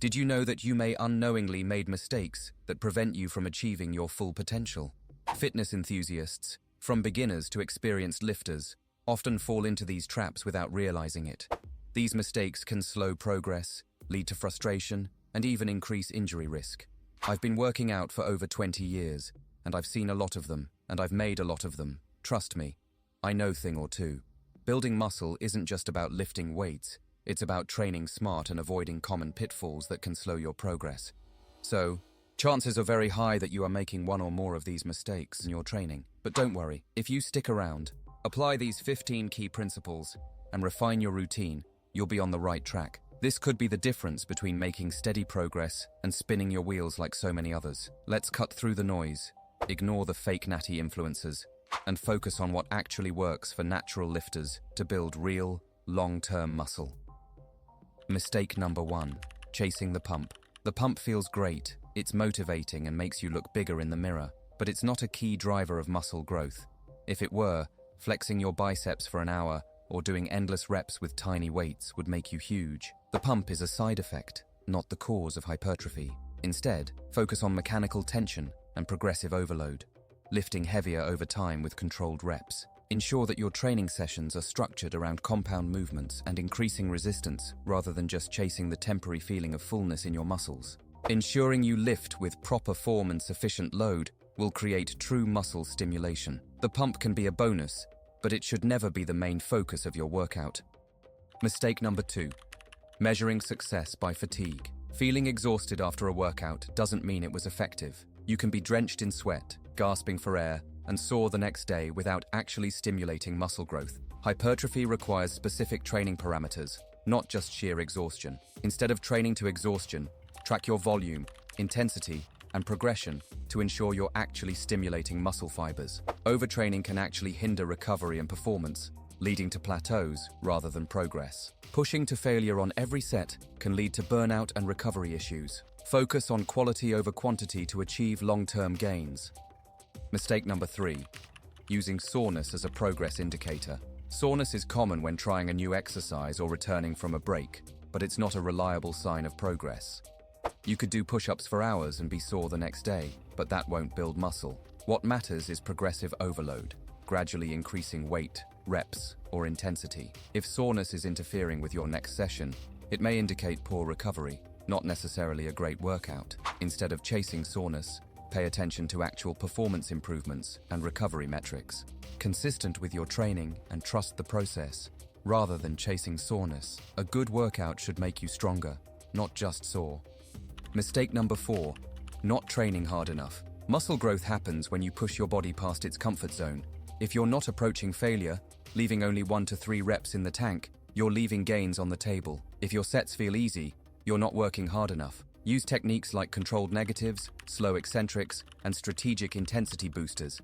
Did you know that you may unknowingly made mistakes that prevent you from achieving your full potential? Fitness enthusiasts, from beginners to experienced lifters, often fall into these traps without realizing it. These mistakes can slow progress, lead to frustration, and even increase injury risk. I've been working out for over 20 years, and I've seen a lot of them, and I've made a lot of them. Trust me, I know a thing or two. Building muscle isn't just about lifting weights, it's about training smart and avoiding common pitfalls that can slow your progress. So, chances are very high that you are making one or more of these mistakes in your training. But don't worry, if you stick around, apply these 15 key principles, and refine your routine, you'll be on the right track. This could be the difference between making steady progress and spinning your wheels like so many others. Let's cut through the noise, ignore the fake-natty influencers, and focus on what actually works for natural lifters to build real, long-term muscle. Mistake number 1, chasing the pump. The pump feels great, it's motivating and makes you look bigger in the mirror, but it's not a key driver of muscle growth. If it were, flexing your biceps for an hour or doing endless reps with tiny weights would make you huge. The pump is a side effect, not the cause of hypertrophy. Instead, focus on mechanical tension and progressive overload, lifting heavier over time with controlled reps. Ensure that your training sessions are structured around compound movements and increasing resistance rather than just chasing the temporary feeling of fullness in your muscles. Ensuring you lift with proper form and sufficient load will create true muscle stimulation. The pump can be a bonus, but it should never be the main focus of your workout. Mistake number 2, measuring success by fatigue. Feeling exhausted after a workout doesn't mean it was effective. You can be drenched in sweat, gasping for air, and sore the next day without actually stimulating muscle growth. Hypertrophy requires specific training parameters, not just sheer exhaustion. Instead of training to exhaustion, track your volume, intensity, and progression to ensure you're actually stimulating muscle fibers. Overtraining can actually hinder recovery and performance, leading to plateaus rather than progress. Pushing to failure on every set can lead to burnout and recovery issues. Focus on quality over quantity to achieve long-term gains. Mistake number 3, using soreness as a progress indicator. Soreness is common when trying a new exercise or returning from a break, but it's not a reliable sign of progress. You could do push-ups for hours and be sore the next day, but that won't build muscle. What matters is progressive overload, gradually increasing weight, reps, or intensity. If soreness is interfering with your next session, it may indicate poor recovery, not necessarily a great workout. Instead of chasing soreness, pay attention to actual performance improvements and recovery metrics. Consistent with your training and trust the process, rather than chasing soreness. A good workout should make you stronger, not just sore. Mistake number 4, not training hard enough. Muscle growth happens when you push your body past its comfort zone. If you're not approaching failure, leaving only 1 to 3 reps in the tank, you're leaving gains on the table. If your sets feel easy, you're not working hard enough. Use techniques like controlled negatives, slow eccentrics, and strategic intensity boosters,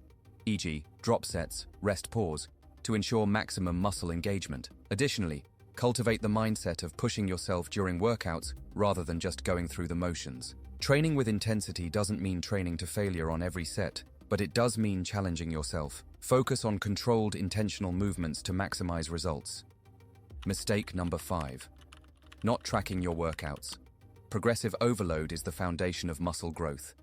e.g., drop sets, rest pause, to ensure maximum muscle engagement. Additionally, cultivate the mindset of pushing yourself during workouts rather than just going through the motions. Training with intensity doesn't mean training to failure on every set, but it does mean challenging yourself. Focus on controlled, intentional movements to maximize results. Mistake number 5, not tracking your workouts. Progressive overload is the foundation of muscle growth.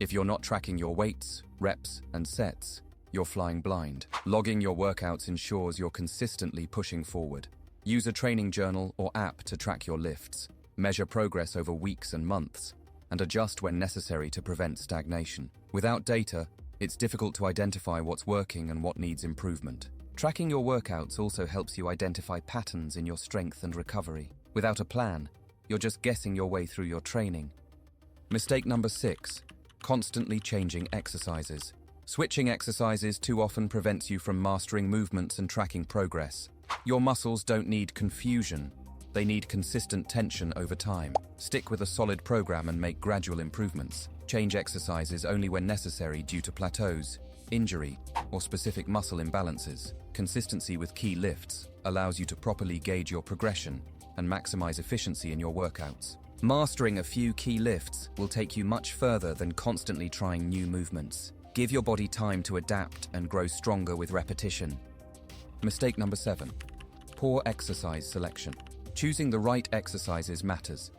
If you're not tracking your weights, reps, and sets, you're flying blind. Logging your workouts ensures you're consistently pushing forward. Use a training journal or app to track your lifts, measure progress over weeks and months, and adjust when necessary to prevent stagnation. Without data, it's difficult to identify what's working and what needs improvement. Tracking your workouts also helps you identify patterns in your strength and recovery. Without a plan, you're just guessing your way through your training. Mistake number 6, constantly changing exercises. Switching exercises too often prevents you from mastering movements and tracking progress. Your muscles don't need confusion, they need consistent tension over time. Stick with a solid program and make gradual improvements. Change exercises only when necessary due to plateaus, injury, or specific muscle imbalances. Consistency with key lifts allows you to properly gauge your progression and maximize efficiency in your workouts. Mastering a few key lifts will take you much further than constantly trying new movements. Give your body time to adapt and grow stronger with repetition. Mistake number 7, poor exercise selection. Choosing the right exercises matters.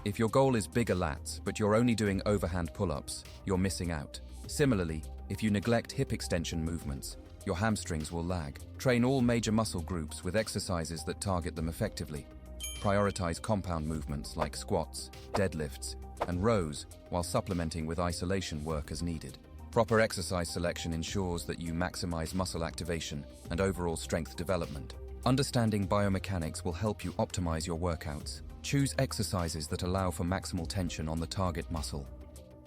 If your goal is bigger lats, but you're only doing overhand pull-ups, you're missing out. Similarly, if you neglect hip extension movements, your hamstrings will lag. Train all major muscle groups with exercises that target them effectively. Prioritize compound movements like squats, deadlifts, and rows while supplementing with isolation work as needed. Proper exercise selection ensures that you maximize muscle activation and overall strength development. Understanding biomechanics will help you optimize your workouts. Choose exercises that allow for maximal tension on the target muscle.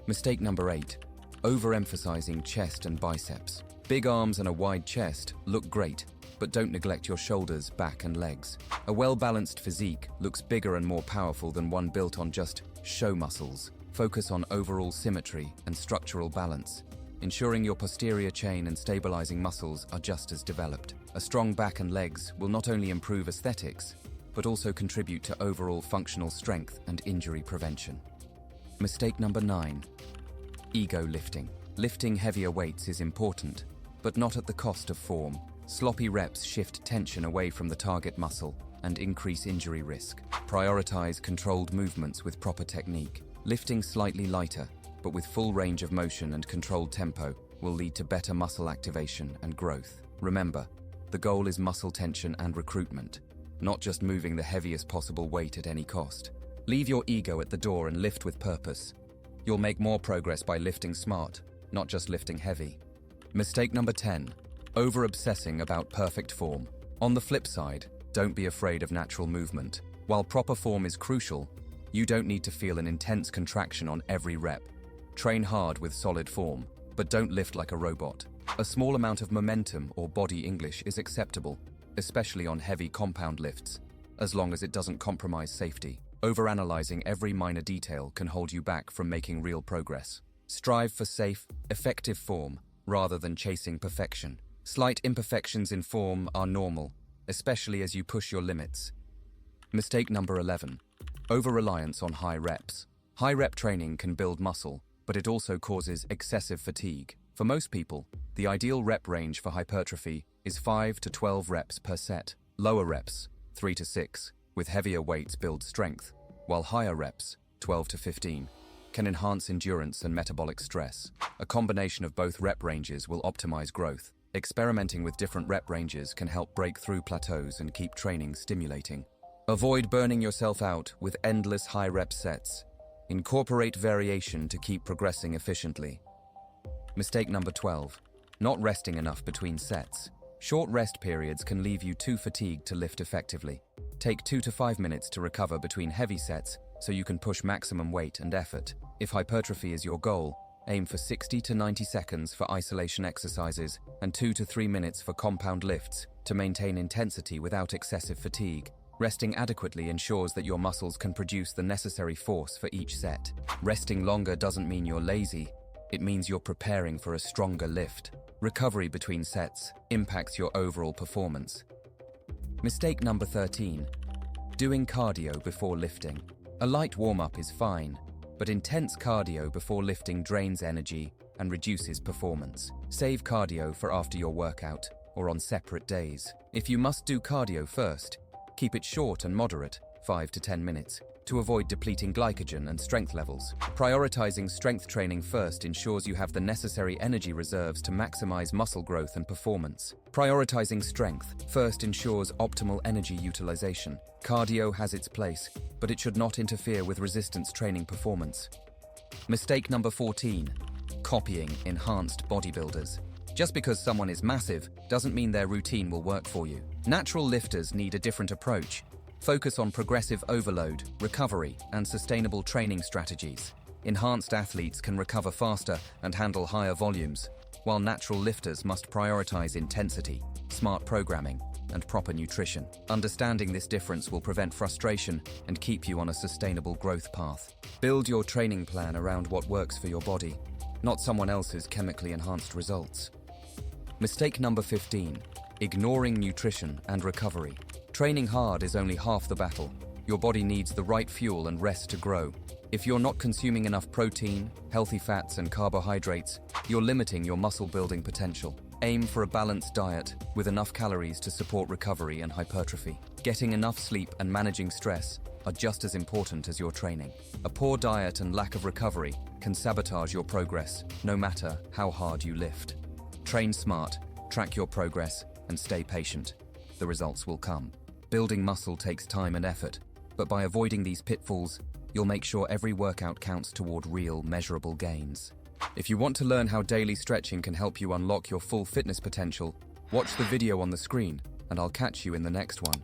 Mistake number 8. Overemphasizing chest and biceps. Big arms and a wide chest look great, but don't neglect your shoulders, back, and legs. A well-balanced physique looks bigger and more powerful than one built on just show muscles. Focus on overall symmetry and structural balance, ensuring your posterior chain and stabilizing muscles are just as developed. A strong back and legs will not only improve aesthetics, but also contribute to overall functional strength and injury prevention. Mistake number 9. Ego lifting. Lifting heavier weights is important, but not at the cost of form. Sloppy reps shift tension away from the target muscle and increase injury risk. Prioritize controlled movements with proper technique. Lifting slightly lighter, but with full range of motion and controlled tempo, will lead to better muscle activation and growth. Remember, the goal is muscle tension and recruitment, not just moving the heaviest possible weight at any cost. Leave your ego at the door and lift with purpose. You'll make more progress by lifting smart, not just lifting heavy. Mistake number 10. Over-obsessing about perfect form. On the flip side, don't be afraid of natural movement. While proper form is crucial, you don't need to feel an intense contraction on every rep. Train hard with solid form, but don't lift like a robot. A small amount of momentum or body English is acceptable, especially on heavy compound lifts, as long as it doesn't compromise safety. Overanalyzing every minor detail can hold you back from making real progress. Strive for safe, effective form rather than chasing perfection. Slight imperfections in form are normal, especially as you push your limits. Mistake number 11. Over-reliance on high reps. High rep training can build muscle, but it also causes excessive fatigue. For most people, the ideal rep range for hypertrophy is 5 to 12 reps per set. Lower reps, 3 to 6, with heavier weights build strength, while higher reps, 12 to 15, can enhance endurance and metabolic stress. A combination of both rep ranges will optimize growth. Experimenting with different rep ranges can help break through plateaus and keep training stimulating. Avoid burning yourself out with endless high rep sets. Incorporate variation to keep progressing efficiently. Mistake number 12. Not resting enough between sets. Short rest periods can leave you too fatigued to lift effectively. Take 2 to 5 minutes to recover between heavy sets so you can push maximum weight and effort. If hypertrophy is your goal, aim for 60 to 90 seconds for isolation exercises and 2 to 3 minutes for compound lifts to maintain intensity without excessive fatigue. Resting adequately ensures that your muscles can produce the necessary force for each set. Resting longer doesn't mean you're lazy, it means you're preparing for a stronger lift. Recovery between sets impacts your overall performance. Mistake number 13. Doing cardio before lifting. A light warm-up is fine, but intense cardio before lifting drains energy and reduces performance. Save cardio for after your workout or on separate days. If you must do cardio first, keep it short and moderate, 5 to 10 minutes, to avoid depleting glycogen and strength levels. Prioritizing strength training first ensures you have the necessary energy reserves to maximize muscle growth and performance. Prioritizing strength first ensures optimal energy utilization. Cardio has its place, but it should not interfere with resistance training performance. Mistake number 14. Copying enhanced bodybuilders. Just because someone is massive doesn't mean their routine will work for you. Natural lifters need a different approach. Focus on progressive overload, recovery, and sustainable training strategies. Enhanced athletes can recover faster and handle higher volumes, while natural lifters must prioritize intensity, smart programming, and proper nutrition. Understanding this difference will prevent frustration and keep you on a sustainable growth path. Build your training plan around what works for your body, not someone else's chemically enhanced results. Mistake number 15. Ignoring nutrition and recovery. Training hard is only half the battle. Your body needs the right fuel and rest to grow. If you're not consuming enough protein, healthy fats, and carbohydrates, you're limiting your muscle building potential. Aim for a balanced diet with enough calories to support recovery and hypertrophy. Getting enough sleep and managing stress are just as important as your training. A poor diet and lack of recovery can sabotage your progress, no matter how hard you lift. Train smart, track your progress, and stay patient. The results will come. Building muscle takes time and effort, but by avoiding these pitfalls, you'll make sure every workout counts toward real, measurable gains. If you want to learn how daily stretching can help you unlock your full fitness potential, watch the video on the screen, and I'll catch you in the next one.